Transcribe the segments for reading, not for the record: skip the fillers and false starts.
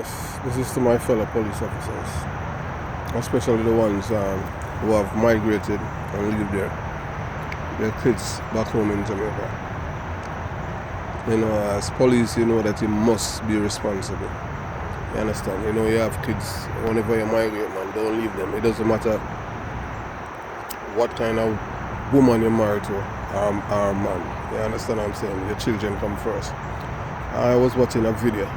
Yes, this is to my fellow police officers, especially the ones who have migrated and live there. Their kids back home in Jamaica. You know, as police, you know that you must be responsible. You understand? You know, you have kids, whenever you migrate, man, don't leave them. It doesn't matter what kind of woman you're married to or man. You understand what I'm saying? Your children come first. I was watching a video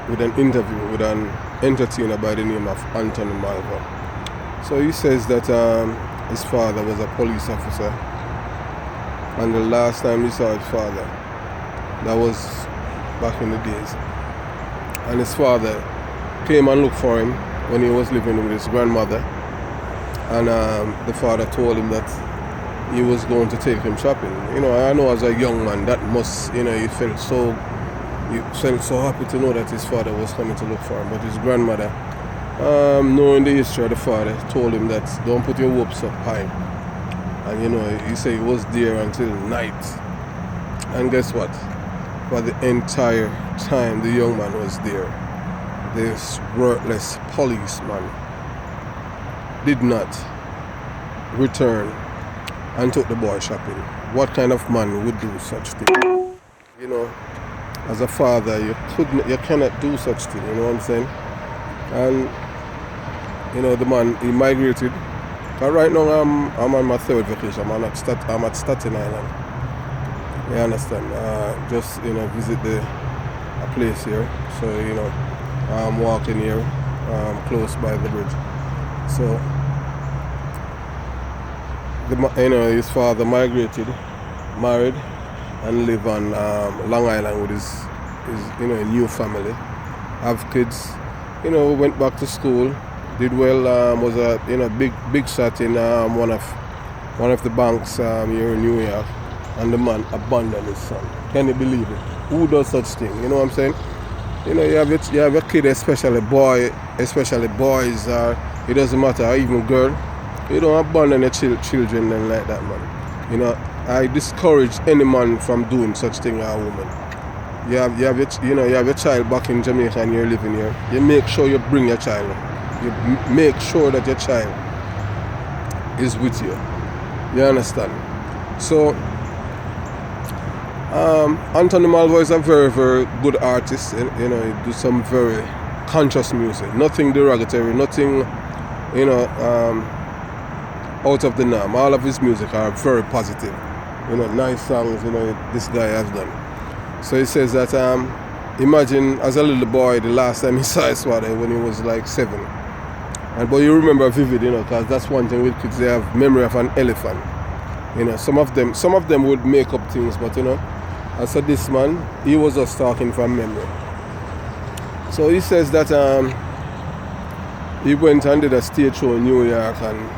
with an interview with an entertainer by the name of Anthony Malva. So he says that his father was a police officer, and the last time he saw his father, that was back in the days, and his father came and looked for him when he was living with his grandmother, and the father told him that he was going to take him shopping. You know, I know as a young man that must, you know, he felt so happy to know that his father was coming to look for him. But his grandmother, knowing the history of the father, told him that don't put your hopes up high. And you know, he said he was there until night. And guess what? For the entire time the young man was there, this worthless policeman did not return and took the boy shopping. What kind of man would do such thing? You know, as a father, you cannot do such thing, you know what I'm saying? And you know, the man, he migrated. But right now I'm on my third vacation. I'm at Staten Island. You understand? Just, you know, visit a place here. So, you know, I'm walking here close by the bridge. So you know, his father migrated, married, and live on Long Island with his you know, new family. Have kids, you know, went back to school, did well, was a, you know, big shot in one of the banks here in New York, and the man abandoned his son. Can you believe it? Who does such thing? You know what I'm saying? You know, you have a kid, especially boys, it doesn't matter, even girl. You don't abandon your children and like that, man. You know, I discourage any man from doing such thing or a woman. You have your child back in Jamaica and you're living here. You make sure you bring your child. You make sure that your child is with you. You understand? So, Anthony Malva is a very, very good artist. You know, he does some very conscious music. Nothing derogatory, nothing, you know, out of the norm. All of his music are very positive. You know, nice songs, you know, this guy has done. So he says that, imagine as a little boy, the last time he saw his father when he was like 7. But you remember vivid, you know, because that's one thing with kids, they have memory of an elephant. You know, some of them would make up things, but you know, as for this man, he was just talking from memory. So he says that he went and did a stage show in New York, and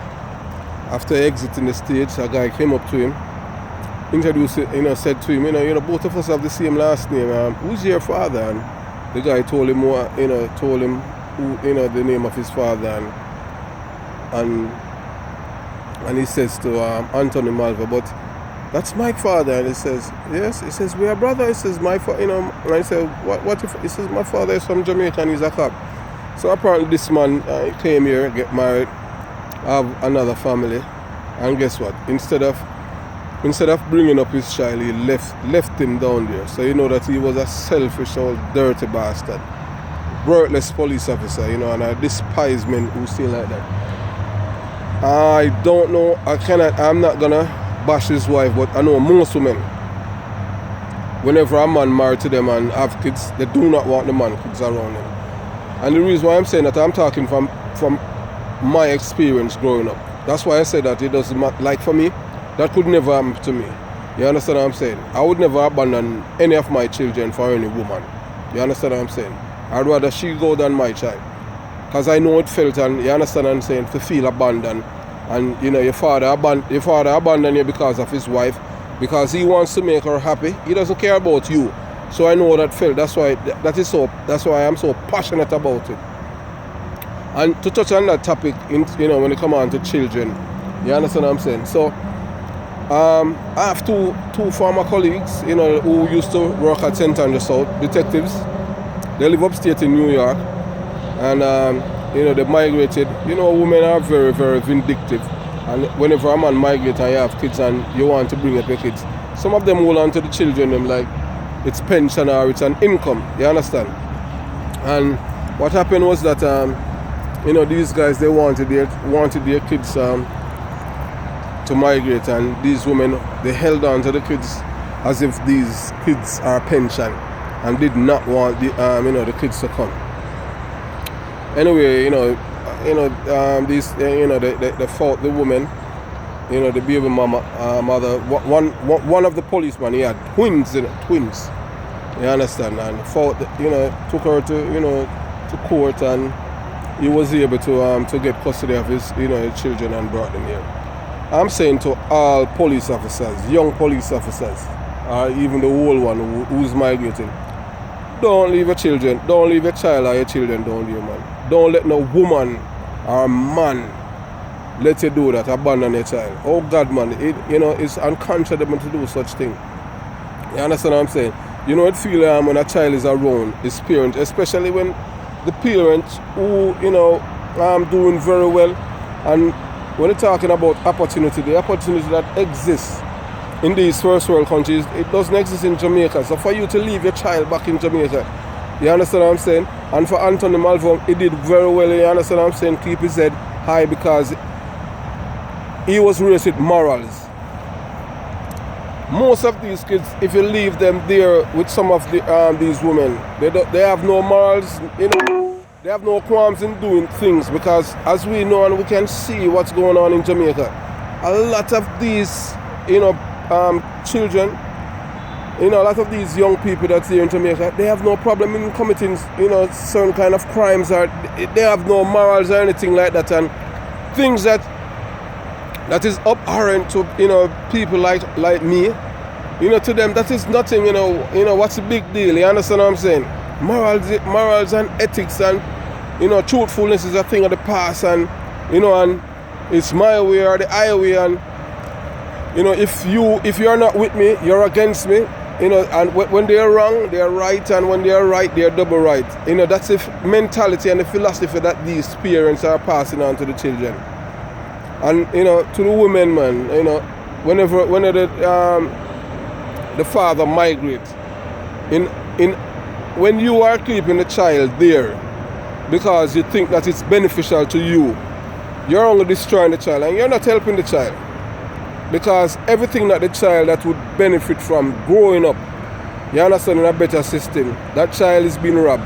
after exiting the stage, a guy came up to him, introduced, you know, said to him, you know, both of us have the same last name. Who's your father? And the guy told him, who, you know, the name of his father, and he says to Anthony Malva, but that's my father. And he says, yes. He says, we are brothers. He says, my father, you know. And I said, what if? He says, my father is from Jamaica and he's a cop. So apparently this man came here, get married, have another family, and guess what? Instead of bringing up his child, he left him down there. So you know that he was a selfish old dirty bastard, worthless police officer, you know, and I despise men who say like that. I don't know, I'm not gonna bash his wife, but I know most women, whenever a man married to them and have kids, they do not want the man kids around them. And the reason why I'm saying that, I'm talking from my experience growing up. That's why I said that it doesn't matter. Like for me, that could never happen to me. You understand what I'm saying? I would never abandon any of my children for any woman. You understand what I'm saying? I'd rather she go than my child. Because I know it felt, and you understand what I'm saying, to feel abandoned. And you know, your father abandoned you because of his wife, because he wants to make her happy. He doesn't care about you. So I know what that felt. That's why I'm so passionate about it. And to touch on that topic, you know, when it comes on to children, you understand what I'm saying? So I have two former colleagues, you know, who used to work at St. Andrews South, detectives, They live upstate in New York, and you know, they migrated. You know, women are very, very vindictive, and whenever a man migrates and you have kids and you want to bring up your kids, some of them hold on to the children, them like it's pension or it's an income. You understand? And what happened was that you know, these guys, they wanted their kids to migrate, and these women, they held on to the kids as if these kids are pension, and did not want the you know, the kids to come. Anyway, these you know, they fought the woman, you know, the baby mother. One of the policemen, he had twins, twins. You understand? And fought, you know, took her to, you know, to court, and he was able to get custody of his, you know, his children, and brought them here. I'm saying to all police officers, young police officers, or even the old one who's migrating, don't leave your children, don't leave your child or your children down there, man. Don't let no woman or man let you do that, abandon your child. Oh God, man, it's unconscionable to do such thing. You understand what I'm saying? You know, it feels when a child is around his parent, especially when the parents who, you know, doing very well, and when you're talking about opportunity, the opportunity that exists in these first world countries, it doesn't exist in Jamaica. So for you to leave your child back in Jamaica, you understand what I'm saying? And for Anthony Malcolm, he did very well, you understand what I'm saying? Keep his head high, because he was raised with morals. Most of these kids, if you leave them there with some of these women, they have no morals, you know. They have no qualms in doing things, because as we know and we can see what's going on in Jamaica, a lot of these, you know, children, you know, a lot of these young people that's here in Jamaica, they have no problem in committing, you know, certain kind of crimes, or they have no morals or anything like that, and things that is abhorrent to, you know, people like me, you know, to them that is nothing, you know, what's the big deal? You understand what I'm saying? Morals and ethics and, you know, truthfulness is a thing of the past, and, you know, and it's my way or the highway, and, you know, if you're not with me, you're against me, you know, and when they're wrong, they're right, and when they're right, they're double right. You know, that's the mentality and the philosophy that these parents are passing on to the children. And, you know, to the women, man, you know, whenever the father migrates, when you are keeping the child there because you think that it's beneficial to you, you're only destroying the child, and you're not helping the child. Because everything that the child that would benefit from growing up, you understand, in a better system, that child is being robbed.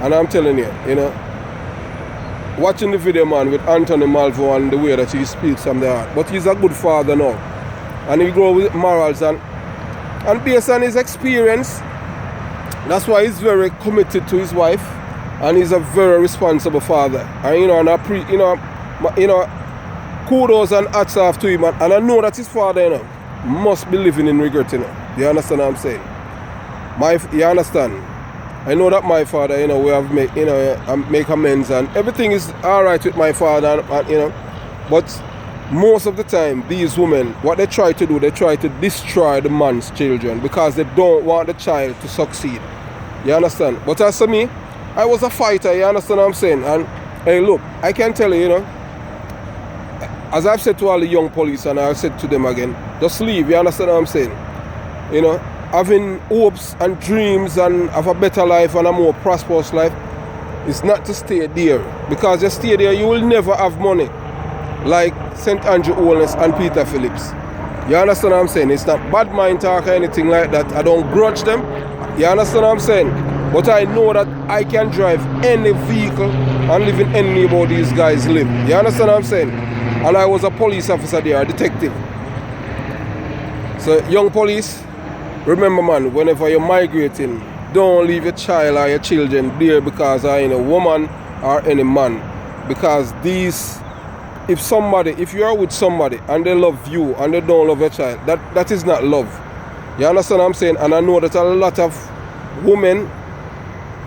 And I'm telling you, you know, watching the video, man, with Anthony Malvo and the way that he speaks from the heart. But he's a good father now. And he grows with morals, and based on his experience, that's why he's very committed to his wife, and he's a very responsible father. And, you know, kudos and hats off to him, and I know that his father, you know, must be living in regret, you know. You understand what I'm saying? You understand? I know that my father, you know, we have make amends, and everything is all right with my father, and you know, but most of the time, these women, what they try to do, they try to destroy the man's children because they don't want the child to succeed. You understand? But as for me, I was a fighter, you understand what I'm saying? And hey, look, I can tell you, you know, as I've said to all the young police, and I've said to them again, just leave, you understand what I'm saying? You know, having hopes and dreams and have a better life and a more prosperous life is not to stay there, because you stay there, you will never have money like St. Andrew Holness and Peter Phillips. You understand what I'm saying? It's not bad mind talk or anything like that. I don't grudge them. You understand what I'm saying? But I know that I can drive any vehicle and live in any neighborhood these guys live. You understand what I'm saying? And I was a police officer there, a detective. So young police, remember, man, whenever you're migrating, don't leave your child or your children there because of any woman or any man. Because if you are with somebody and they love you and they don't love your child, that is not love. You understand what I'm saying? And I know that a lot of women,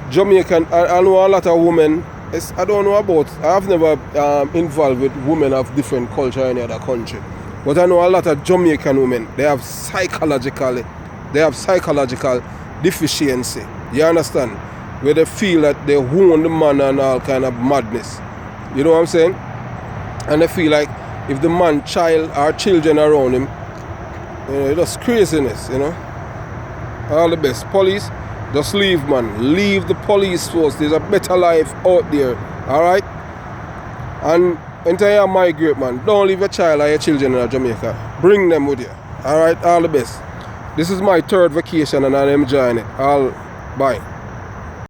Jamaican, I know a lot of women, I don't know about, I've never involved with women of different culture in any other country. But I know a lot of Jamaican women, they have psychological deficiency. You understand? where they feel that they own the man and all kind of madness. You know what I'm saying? And they feel like if the man, child or children around him, you know, it's just craziness, you know. All the best. Police, just leave, man. Leave the police force. There's a better life out there. Alright? And until you migrate, man, don't leave your child or your children in Jamaica. Bring them with you. Alright? All the best. This is my third vacation and I'm enjoying it. Bye.